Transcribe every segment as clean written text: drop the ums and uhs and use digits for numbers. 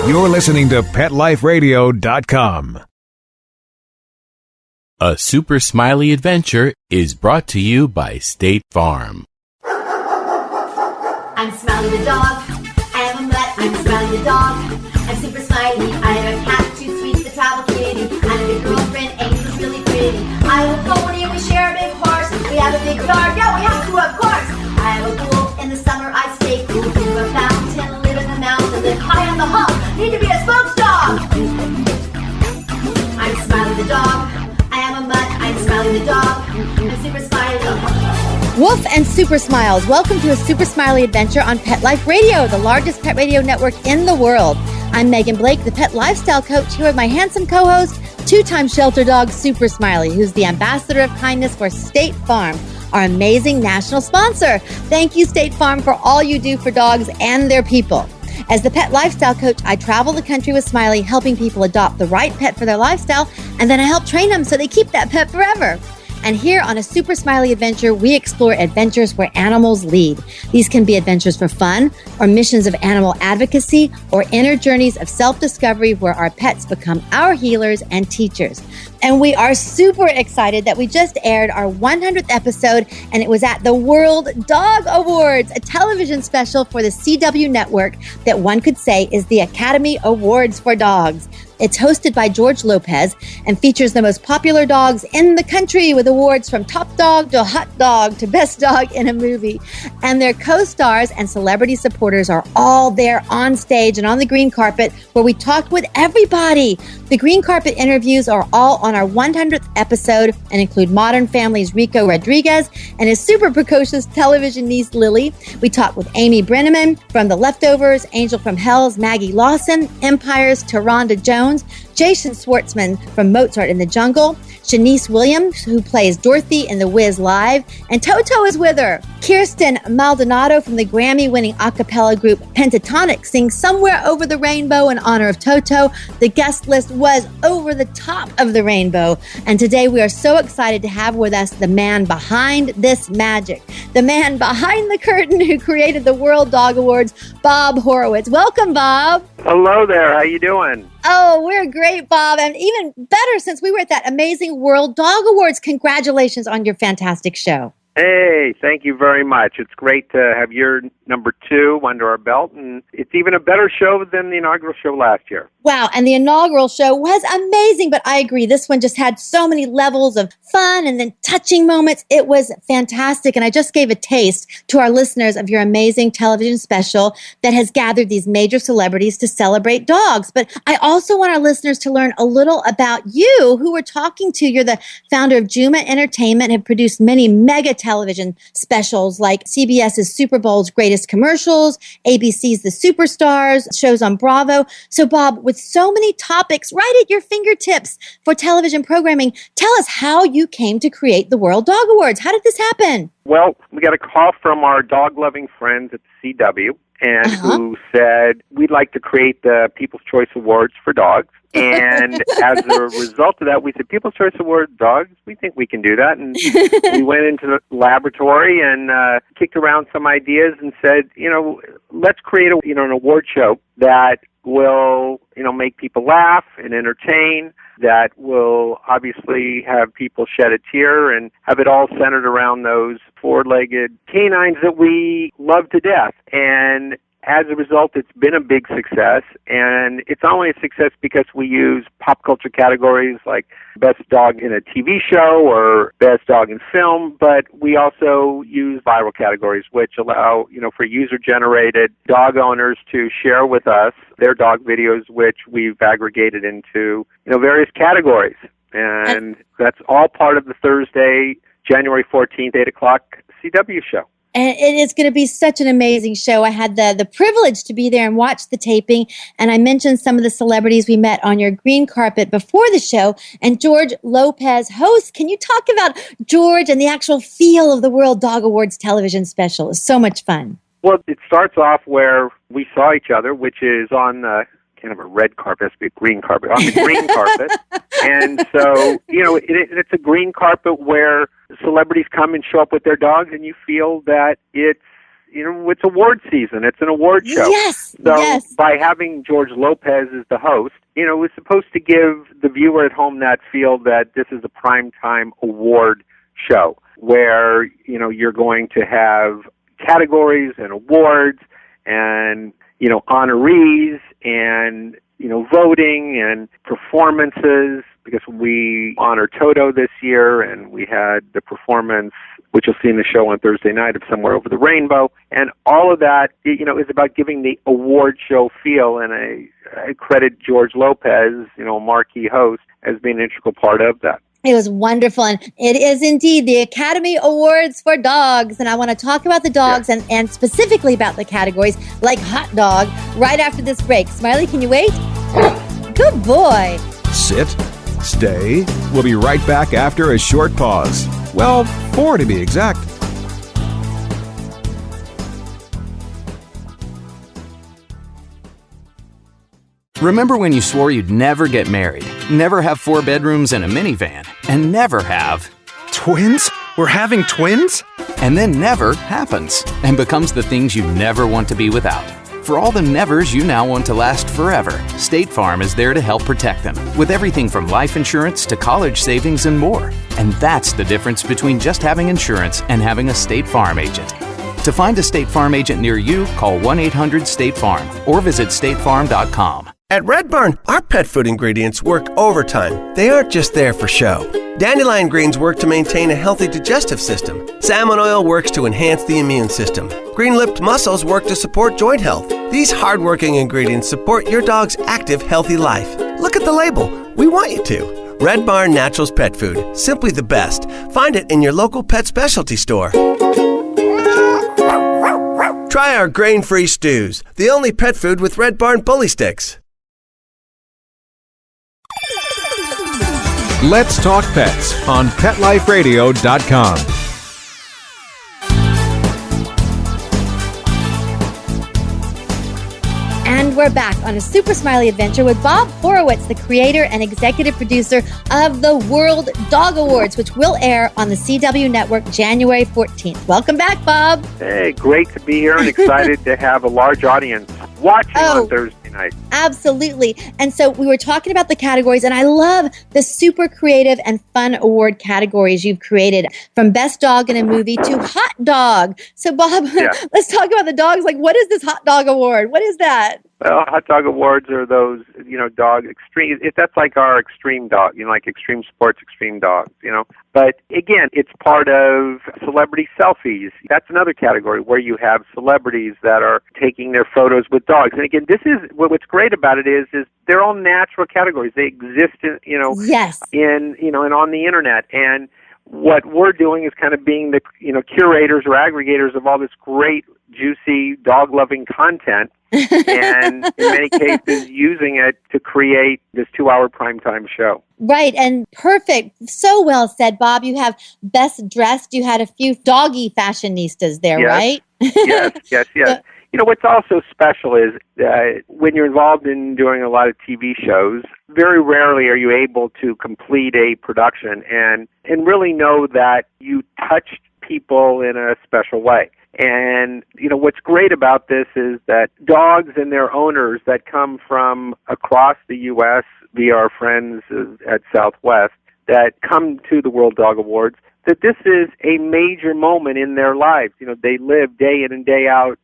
You're listening to PetLifeRadio.com. A Super Smiley adventure is brought to you by State Farm. I'm Smiley the dog. I am a mutt. I'm Smiley the dog. I'm super smiley. I have a cat, too sweet, the travel kitty. I'm a big girlfriend, Amy who's really pretty. I have a pony and we share a big horse. We have a big yard. Yeah, we have to, of course. I have a pool. In the summer I stay cool. Do a fountain, live in the mountain, live high on the hump. Need to be a spokes dog. I'm Smiley the dog. I am a mutt. I'm Smiley the dog. I'm super smiley. Woof and Super Smiles. Welcome to a Super Smiley adventure on Pet Life Radio, the largest pet radio network in the world. I'm Megan Blake, the pet lifestyle coach, here with my handsome co-host, two-time shelter dog Super Smiley, who's the ambassador of kindness for State Farm, our amazing national sponsor. Thank you, State Farm, for all you do for dogs and their people. As the pet lifestyle coach, I travel the country with Smiley, helping people adopt the right pet for their lifestyle, and then I help train them so they keep that pet forever. And here on a Super Smiley adventure, we explore adventures where animals lead. These can be adventures for fun, or missions of animal advocacy, or inner journeys of self-discovery where our pets become our healers and teachers. And we are super excited that we just aired our 100th episode, and it was at the World Dog Awards, a television special for the CW network that one could say is the Academy Awards for dogs. It's hosted by George Lopez and features the most popular dogs in the country with awards from top dog to hot dog to best dog in a movie. And their co-stars and celebrity supporters are all there on stage and on the green carpet where we talked with everybody. The green carpet interviews are all on our 100th episode and include Modern Family's Rico Rodriguez and his super precocious television niece Lily. We talked with Amy Brenneman from The Leftovers, Angel from Hell's Maggie Lawson, Empire's Taronda Jones, Jason Schwartzman from Mozart in the Jungle, Shanice Williams, who plays Dorothy in The Wiz Live, and Toto is with her. Kirsten Maldonado from the Grammy-winning a cappella group Pentatonic sings Somewhere Over the Rainbow in honor of Toto. The guest list was over the top of the rainbow. And today we are so excited to have with us the man behind this magic, the man behind the curtain who created the World Dog Awards, Bob Horowitz. Welcome, Bob. Hello there. How you doing? Oh, we're great, Bob. And even better since we were at that amazing World Dog Awards. Congratulations on your fantastic show. Hey, thank you very much. It's great to have your number 2 under our belt, and it's even a better show than the inaugural show last year. Wow, and the inaugural show was amazing, but I agree, this one just had so many levels of fun and then touching moments. It was fantastic, and I just gave a taste to our listeners of your amazing television special that has gathered these major celebrities to celebrate dogs. But I also want our listeners to learn a little about you, who we're talking to. You're the founder of Juma Entertainment, have produced many mega television specials like CBS's Super Bowl's Greatest Commercials, ABC's The Superstars, shows on Bravo. So, Bob, with so many topics right at your fingertips for television programming, tell us how you came to create the World Dog Awards. How did this happen? Well, we got a call from our dog-loving friends at the CW, and who said, we'd like to create the People's Choice Awards for dogs. And as a result of that, we said, People's Choice Award dogs, we think we can do that. And we went into the laboratory and kicked around some ideas and said, let's create an award show that will, make people laugh and entertain, that will obviously have people shed a tear, and have it all centered around those four-legged canines that we love to death. And as a result, it's been a big success, and it's not only a success because we use pop culture categories like best dog in a TV show or best dog in film, but we also use viral categories, which allow, for user-generated dog owners to share with us their dog videos, which we've aggregated into, various categories. And that's all part of the Thursday, January 14th, 8 o'clock CW show. And it is going to be such an amazing show. I had the privilege to be there and watch the taping. And I mentioned some of the celebrities we met on your green carpet before the show. And George Lopez hosts. Can you talk about George and the actual feel of the World Dog Awards television special? It's so much fun. Well, it starts off where we saw each other, which is on kind of a red carpet, it has to be a green carpet, on the green carpet. And so, it's a green carpet where celebrities come and show up with their dogs, and you feel that it's award season. It's an award show. Yes. So Yes. by having George Lopez as the host, it was supposed to give the viewer at home that feel that this is a primetime award show where, you're going to have categories and awards and, honorees and, voting and performances, because we honor Toto this year, and we had the performance, which you'll see in the show on Thursday night, of Somewhere Over the Rainbow. And all of that, is about giving the award show feel, and I credit George Lopez, marquee host, as being an integral part of that. It was wonderful, and it is indeed the Academy Awards for dogs, and I want to talk about the dogs and specifically about the categories like hot dog right after this break. Smiley, can you wait? Good boy. Sit, stay. We'll be right back after a short pause. Well, 4 to be exact. Remember when you swore you'd never get married, never have 4 bedrooms and a minivan, and never have... Twins? We're having twins? And then never happens and becomes the things you never want to be without. For all the nevers you now want to last forever, State Farm is there to help protect them with everything from life insurance to college savings and more. And that's the difference between just having insurance and having a State Farm agent. To find a State Farm agent near you, call 1-800-STATE-FARM or visit statefarm.com. At Red Barn, our pet food ingredients work overtime. They aren't just there for show. Dandelion greens work to maintain a healthy digestive system. Salmon oil works to enhance the immune system. Green-lipped mussels work to support joint health. These hard-working ingredients support your dog's active, healthy life. Look at the label. We want you to. Red Barn Naturals Pet Food. Simply the best. Find it in your local pet specialty store. Try our grain-free stews, the only pet food with Red Barn bully sticks. Let's Talk Pets on PetLifeRadio.com. And we're back on a super smiley adventure with Bob Horowitz, the creator and executive producer of the World Dog Awards, which will air on the CW network January 14th. Welcome back, Bob. Hey, great to be here and excited to have a large audience watching on Thursday night. Absolutely. And so we were talking about the categories, and I love the super creative and fun award categories you've created, from best dog in a movie to hot dog. So, Bob, let's talk about the dogs. Like, what is this hot dog award? What is that? Well, hot dog awards are those, dog extreme. That's like our extreme dog, like extreme sports, extreme dogs, But again, it's part of celebrity selfies. That's another category where you have celebrities that are taking their photos with dogs. And again, this is what's great about it is they're all natural categories. They exist in, and on the internet. And what we're doing is kind of being the, curators or aggregators of all this great, juicy, dog-loving content, and in many cases using it to create this 2-hour primetime show. Right, and perfect. So well said, Bob. You have best dressed. You had a few doggy fashionistas there, right? Yes. What's also special is when you're involved in doing a lot of TV shows, very rarely are you able to complete a production and really know that you touched people in a special way. And, what's great about this is that dogs and their owners that come from across the U.S. via our friends at Southwest that come to the World Dog Awards, that this is a major moment in their lives. They live day in and day out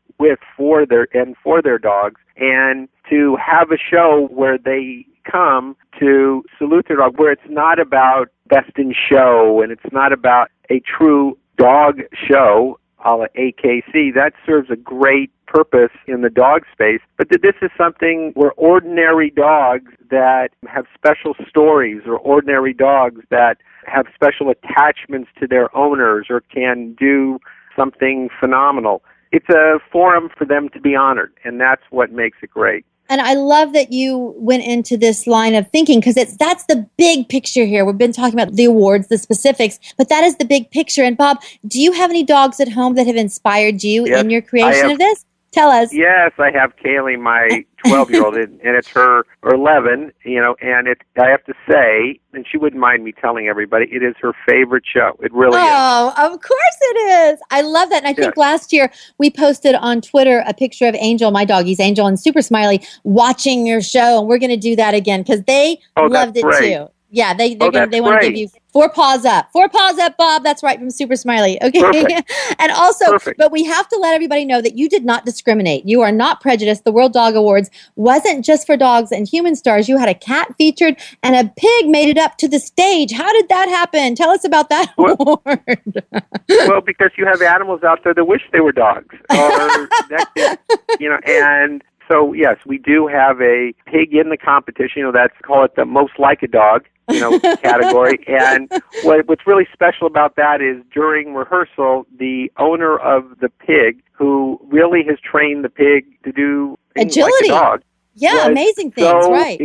for their dogs, and to have a show where they come to salute their dog, where it's not about best in show and it's not about a true dog show a la AKC, that serves a great purpose in the dog space. But this is something where ordinary dogs that have special stories, or ordinary dogs that have special attachments to their owners or can do something phenomenal, it's a forum for them to be honored, and that's what makes it great. And I love that you went into this line of thinking, because that's the big picture here. We've been talking about the awards, the specifics, but that is the big picture. And Bob, do you have any dogs at home that have inspired you in your creation of this? Tell us. Yes, I have Kaylee, my 12-year-old, and it's her 11, and I have to say, and she wouldn't mind me telling everybody, it is her favorite show. It really is. Oh, of course it is. I love that. And I think last year we posted on Twitter a picture of Angel, my doggies, Angel and Super Smiley, watching your show. And we're going to do that again because they loved it too. Yeah, they want to give you 4 paws up. 4 paws up, Bob. That's right, from Super Smiley. Okay. And also, but we have to let everybody know that you did not discriminate. You are not prejudiced. The World Dog Awards wasn't just for dogs and human stars. You had a cat featured and a pig made it up to the stage. How did that happen? Tell us about that award. Well, because you have animals out there that wish they were dogs. And so, yes, we do have a pig in the competition. That's, call it the most like a dog, category. And what's really special about that is during rehearsal, the owner of the pig, who really has trained the pig to do things agility, like a dog, amazing things, right?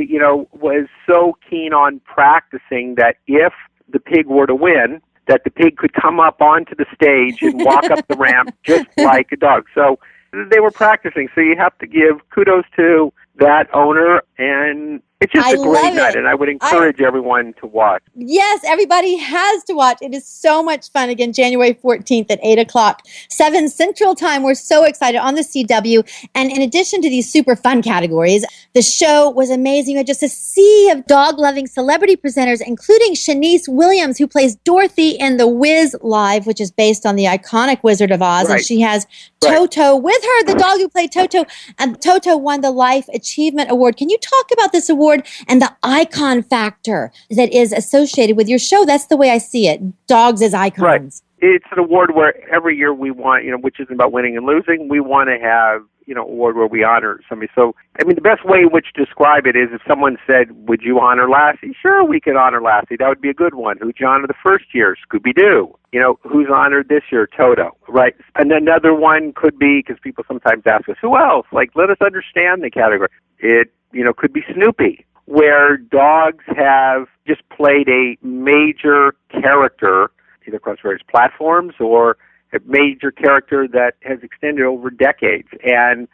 Was so keen on practicing that if the pig were to win, that the pig could come up onto the stage and walk up the ramp just like a dog. So they were practicing. So you have to give kudos to that owner, and it's just a great night, and I would encourage everyone to watch. Yes, everybody has to watch. It is so much fun. Again, January 14th at 8 o'clock, 7 Central Time. We're so excited on the CW. And in addition to these super fun categories, the show was amazing. You had just a sea of dog-loving celebrity presenters, including Shanice Williams, who plays Dorothy in The Wiz Live, which is based on the iconic Wizard of Oz. Right. And she has Toto with her, the dog who played Toto. And Toto won the Life Achievement Award. Can you talk about this award and the icon factor that is associated with your show? That's the way I see it. Dogs as icons. Right. It's an award where every year we want, which isn't about winning and losing. We want to have, an award where we honor somebody. So, the best way in which to describe it is if someone said, would you honor Lassie? Sure, we could honor Lassie. That would be a good one. Who'd you honor the first year? Scooby-Doo. Who's honored this year? Toto, right? And another one could be, because people sometimes ask us, who else? Let us understand the category. It, could be Snoopy, where dogs have just played a major character, either across various platforms or a major character that has extended over decades. And,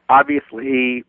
obviously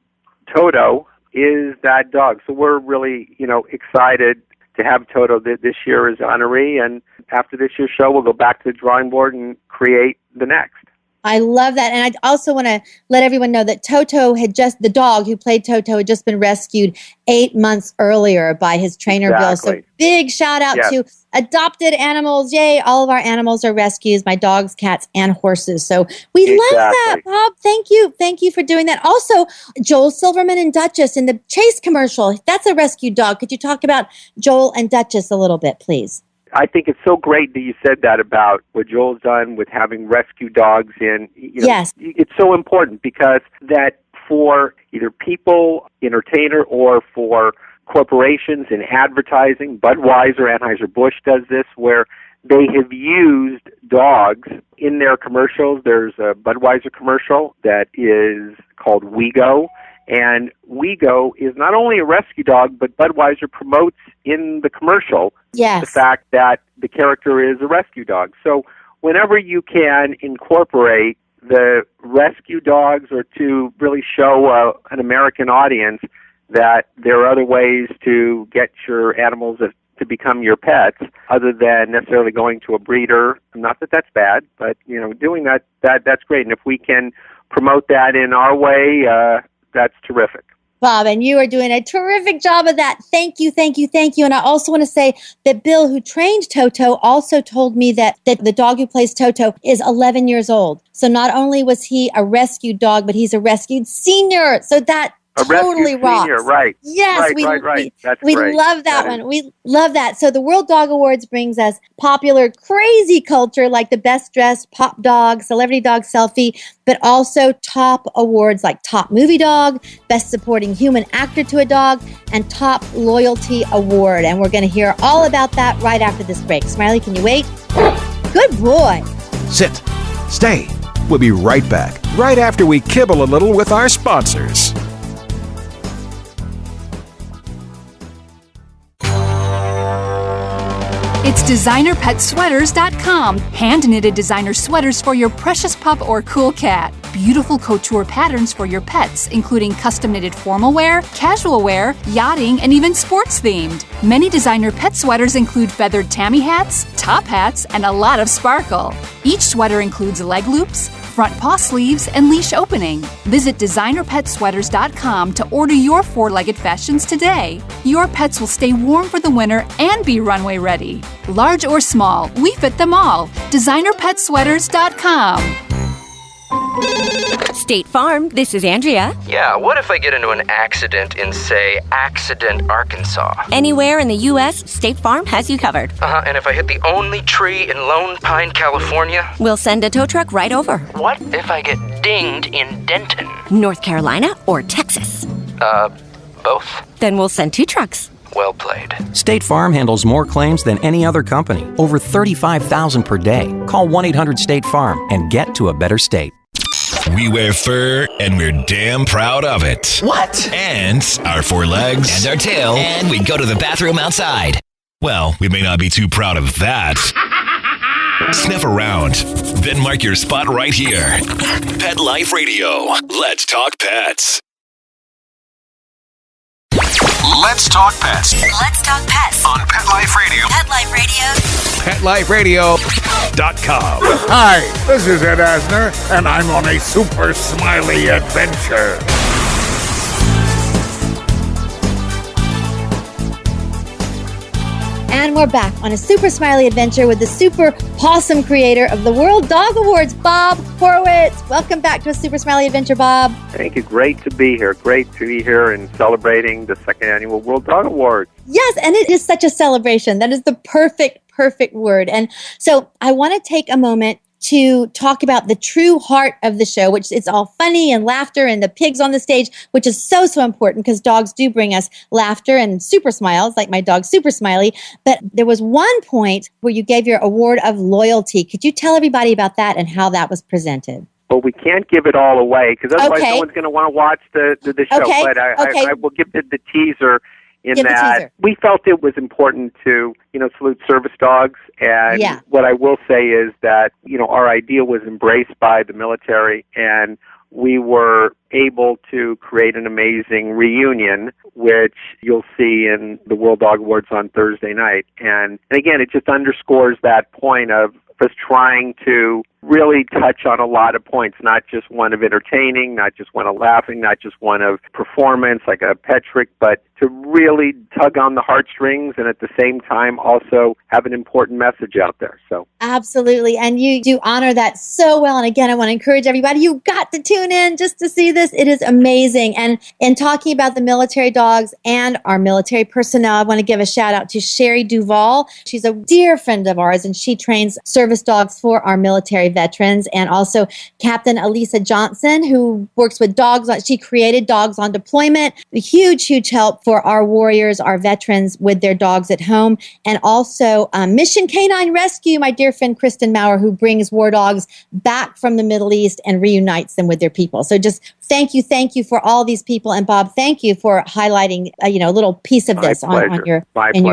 Toto is that dog. So we're really, excited to have Toto this year as honoree. And after this year's show, we'll go back to the drawing board and create the next. I love that. And I also want to let everyone know that Toto the dog who played Toto had just been rescued 8 months earlier by his trainer, Bill. So big shout out to adopted animals. Yay. All of our animals are rescues, my dogs, cats, and horses. So we love that, Bob. Thank you. Thank you for doing that. Also, Joel Silverman and Duchess in the Chase commercial. That's a rescue dog. Could you talk about Joel and Duchess a little bit, please? I think it's so great that you said that about what Joel's done with having rescue dogs in. Yes. It's so important because that for either people, entertainer, or for corporations in advertising, Budweiser, Anheuser-Busch does this, where they have used dogs in their commercials. There's a Budweiser commercial that is called WeGo. And WeGo is not only a rescue dog, but Budweiser promotes in the commercial the fact that the character is a rescue dog. So whenever you can incorporate the rescue dogs or to really show an American audience that there are other ways to get your animals to become your pets other than necessarily going to a breeder, not that that's bad, but doing that's great. And if we can promote that in our way, that's terrific. Bob, and you are doing a terrific job of that. Thank you, thank you, thank you. And I also want to say that Bill, who trained Toto, also told me that the dog who plays Toto is 11 years old. So not only was he a rescued dog, but he's a rescued senior. So that totally rocks. Senior, right. Yes, right. That's we great. love that one. We love that. So the World Dog Awards brings us popular, crazy culture like the best dressed pop dog, celebrity dog selfie, but also top awards like top movie dog, best supporting human actor to a dog, and top loyalty award. And we're going to hear all about that right after this break. Smiley, can you wait? Good boy. Sit. Stay. We'll be right back, right after we kibble a little with our sponsors. It's designerpetsweaters.com. Hand-knitted designer sweaters for your precious pup or cool cat. beautiful couture patterns for your pets, including custom-knitted formal wear, casual wear, yachting, and even sports-themed. Many designer pet sweaters include feathered tammy hats, top hats, and a lot of sparkle. Each sweater includes leg loops, front paw sleeves, and leash opening. Visit designerpetsweaters.com to order your four-legged fashions today. Your pets will stay warm for the winter and be runway ready. Large or small, we fit them all. designerpetsweaters.com. State Farm, this is Andrea. Yeah, what if I get into an accident in, say, Accident, Arkansas? Anywhere in the U.S., State Farm has you covered. And if I hit the only tree in Lone Pine, California? We'll send a tow truck right over. What if I get dinged in Denton? North Carolina or Texas? Both. Then we'll send 2 trucks. Well played. State Farm handles more claims than any other company. Over 35,000 per day. Call 1-800-STATE-FARM and get to a better state. We wear fur, and we're damn proud of it. What? And our 4 legs. And our tail. And we go to the bathroom outside. Well, we may not be too proud of that. Sniff around, then mark your spot right here. Pet Life Radio. Let's talk pets. Let's talk pets. Let's talk pets On Pet Life Radio. Pet Life Radio. PetLifeRadio.com. Hi, this is Ed Asner, and I'm on a super smiley adventure. And we're back on a super smiley adventure with the super possum creator of the World Dog Awards, Bob Horowitz. Welcome back to a super smiley adventure, Bob. Thank you. Great to be here. Great to be here and celebrating the 2nd Annual World Dog Awards. Yes, and it is such a celebration. That is the perfect word. And so I want to take a moment to talk about the true heart of the show, which it's all funny and laughter and the pigs on the stage, which is so important because dogs do bring us laughter and super smiles, like my dog, Super Smiley. But there was one point where you gave your award of loyalty. Could you tell everybody about that and how that was presented? Well, we can't give it all away because otherwise no one's going to want to watch the show. Okay. But I will give the teaser in that we felt it was important to, salute service dogs. And what I will say is that, our idea was embraced by the military, and we were able to create an amazing reunion, which you'll see in the World Dog Awards on Thursday night. And again, it just underscores that point of us trying to really touch on a lot of points, not just one of entertaining, not just one of laughing, not just one of performance like a pet trick, but to really tug on the heartstrings and at the same time also have an important message out there. So absolutely. And you do honor that so well. And again, I want to encourage everybody, you've got to tune in just to see this. It is amazing. And in talking about the military dogs and our military personnel, I want to give a shout out to Sherry Duvall. She's a dear friend of ours, and she trains service dogs for our military veterans, and also Captain Elisa Johnson, who works with dogs. She created Dogs on Deployment, a huge help for our warriors, our veterans with their dogs at home. And also Mission Canine Rescue, my dear friend Kristen Maurer, who brings war dogs back from the Middle East and reunites them with their people. So just thank you for all these people. And Bob, thank you for highlighting a little piece of this on your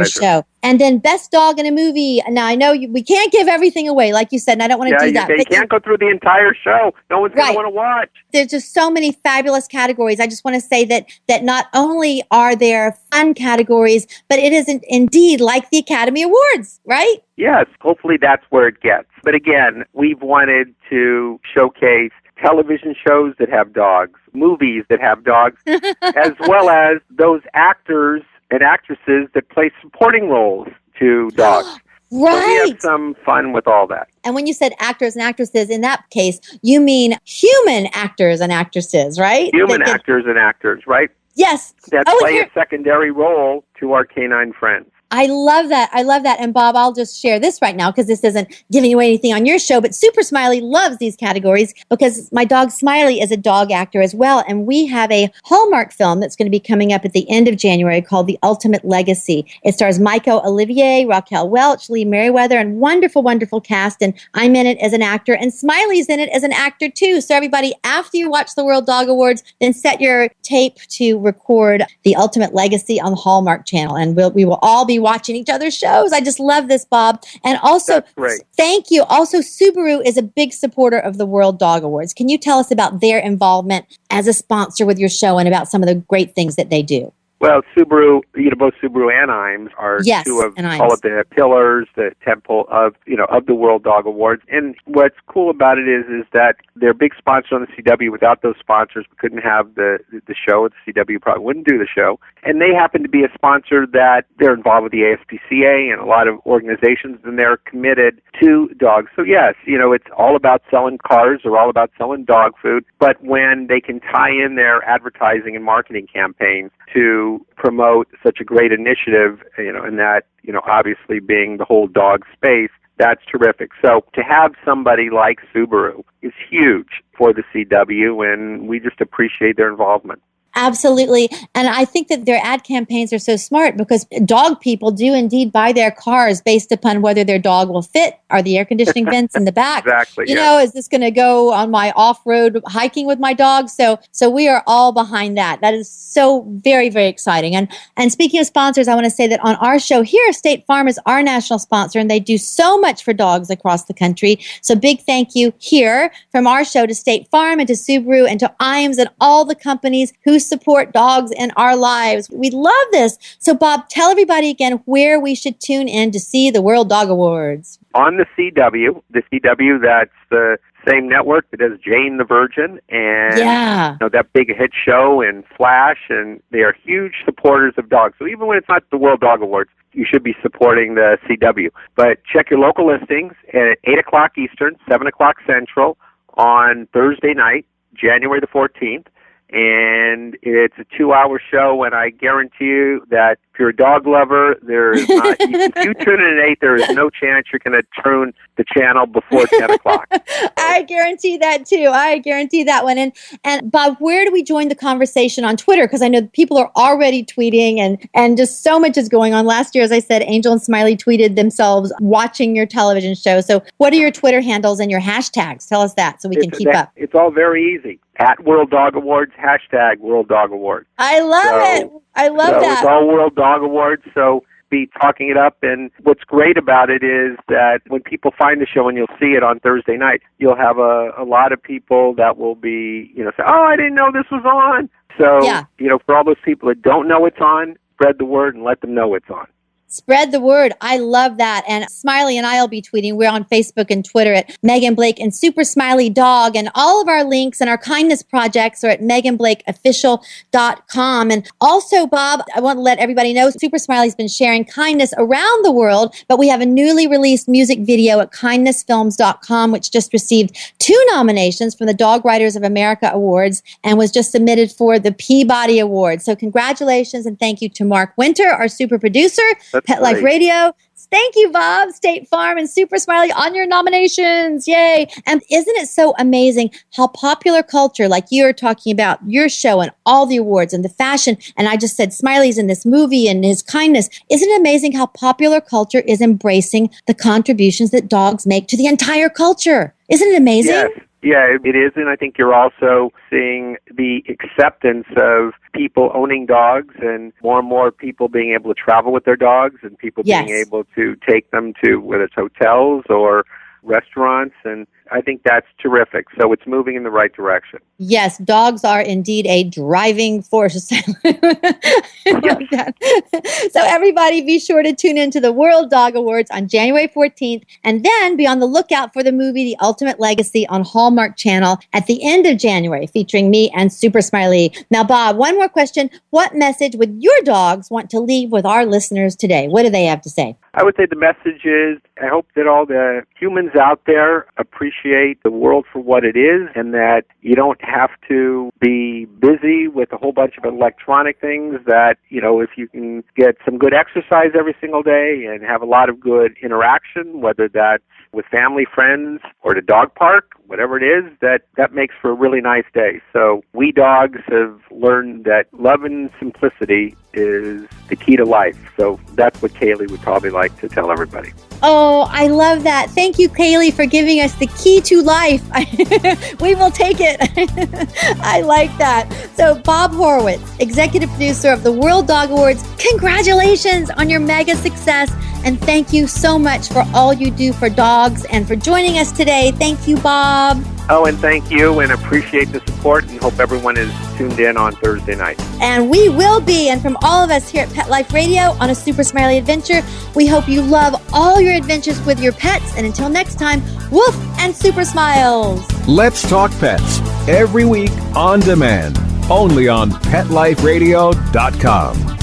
show. And then best dog in a movie. Now, I know we can't give everything away, like you said, and I don't want to do that. You can't go through the entire show. No one's going to want to watch. There's just so many fabulous categories. I just want to say that not only are there fun categories, but it is indeed like the Academy Awards, right? Yes, hopefully that's where it gets. But again, we've wanted to showcase television shows that have dogs, movies that have dogs, as well as those actors and actresses that play supporting roles to dogs. Right. So we have some fun with all that. And when you said actors and actresses, in that case, you mean human actors and actresses, right? Human actors and actors, right? Yes. That play a secondary role to our canine friends. I love that. And Bob, I'll just share this right now because this isn't giving away anything on your show, but Super Smiley loves these categories because my dog Smiley is a dog actor as well. And we have a Hallmark film that's going to be coming up at the end of January called The Ultimate Legacy. It stars Michael Olivier, Raquel Welch, Lee Merriweather, and wonderful cast. And I'm in it as an actor, and Smiley's in it as an actor too. So everybody, after you watch the World Dog Awards, then set your tape to record The Ultimate Legacy on the Hallmark channel. And we will all be family watching each other's shows. I just love this, Bob. And also, thank you. Also, Subaru is a big supporter of the World Dog Awards. Can you tell us about their involvement as a sponsor with your show and about some of the great things that they do? Well, Subaru, both Subaru and Imes are two of, call it the pillars, the temple of, of the World Dog Awards. And what's cool about it is that they're a big sponsor on the CW. Without those sponsors, we couldn't have the show. The CW probably wouldn't do the show. And they happen to be a sponsor that they're involved with the ASPCA and a lot of organizations, and they're committed to dogs. So yes, it's all about selling cars or all about selling dog food. But when they can tie in their advertising and marketing campaigns to promote such a great initiative, and that, obviously being the whole dog space, that's terrific. So to have somebody like Subaru is huge for the CW, and we just appreciate their involvement. Absolutely. And I think that their ad campaigns are so smart because dog people do indeed buy their cars based upon whether their dog will fit. Are the air conditioning vents in the back? Exactly. Is this going to go on my off-road hiking with my dog? So we are all behind that. That is so very, very exciting. And speaking of sponsors, I want to say that on our show here, State Farm is our national sponsor, and they do so much for dogs across the country. So big thank you here from our show to State Farm and to Subaru and to Imes and all the companies who support dogs in our lives. We love this. So Bob, tell everybody again where we should tune in to see the World Dog Awards. On the CW, that's the same network that does Jane the Virgin and that big hit show and Flash, and they are huge supporters of dogs. So even when it's not the World Dog Awards, you should be supporting the CW. But check your local listings at 8 o'clock Eastern, 7 o'clock Central on Thursday night, January the 14th. And it's a 2-hour show, and I guarantee you that if you're a dog lover, there is not, if you tune in at 8, there is no chance you're going to turn the channel before 10 o'clock. I guarantee that, too. I guarantee that one. And Bob, where do we join the conversation on Twitter? Because I know people are already tweeting, and just so much is going on. Last year, as I said, Angel and Smiley tweeted themselves watching your television show. So what are your Twitter handles and your hashtags? Tell us that so we can keep up. It's all very easy. At World Dog Awards, hashtag World Dog Awards. I love it. I love that. It's all World Dog Awards, so be talking it up. And what's great about it is that when people find the show, and you'll see it on Thursday night, you'll have a lot of people that will be, say, oh, I didn't know this was on. So, for all those people that don't know it's on, spread the word and let them know it's on. Spread the word. I love that. And Smiley and I will be tweeting. We're on Facebook and Twitter at Megan Blake and Super Smiley Dog. And all of our links and our kindness projects are at meganblakeofficial.com. And also, Bob, I want to let everybody know Super Smiley's been sharing kindness around the world, but we have a newly released music video at kindnessfilms.com, which just received 2 nominations from the Dog Writers of America Awards and was just submitted for the Peabody Award. So congratulations and thank you to Mark Winter, our super producer. Pet Life Radio. Thank you, Bob, State Farm, and Super Smiley on your nominations. Yay. And isn't it so amazing how popular culture, like you're talking about your show and all the awards and the fashion, and I just said Smiley's in this movie and his kindness. Isn't it amazing how popular culture is embracing the contributions that dogs make to the entire culture? Isn't it amazing? Yes. Yeah, it is, and I think you're also seeing the acceptance of people owning dogs and more people being able to travel with their dogs and people being able to take them to whether it's hotels or restaurants, and I think that's terrific. So it's moving in the right direction. Yes, dogs are indeed a driving force. So everybody be sure to tune into the World Dog Awards on January 14th, and then be on the lookout for the movie The Ultimate Legacy on Hallmark Channel at the end of January, featuring me and Super Smiley. Now, Bob, one more question. What message would your dogs want to leave with our listeners today? What do they have to say? I would say the message is, I hope that all the humans out there appreciate the world for what it is, and that you don't have to be busy with a whole bunch of electronic things, that, if you can get some good exercise every single day and have a lot of good interaction, whether that's with family, friends, or the dog park, whatever it is, that makes for a really nice day. So we dogs have learned that love and simplicity is the key to life. So that's what Kaylee would probably like to tell everybody. Oh, I love that. Thank you, Kaylee, for giving us the key to life. We will take it. I like that. So, Bob Horowitz, executive producer of the World Dog Awards, congratulations on your mega success. And thank you so much for all you do for dogs and for joining us today. Thank you, Bob. Oh, and thank you, and appreciate the support, and hope everyone is tuned in on Thursday night. And we will be. And from all of us here at Pet Life Radio on a Super Smiley adventure, we hope you love all your adventures with your pets. And until next time, woof and super smiles. Let's Talk Pets, every week on demand, only on PetLifeRadio.com.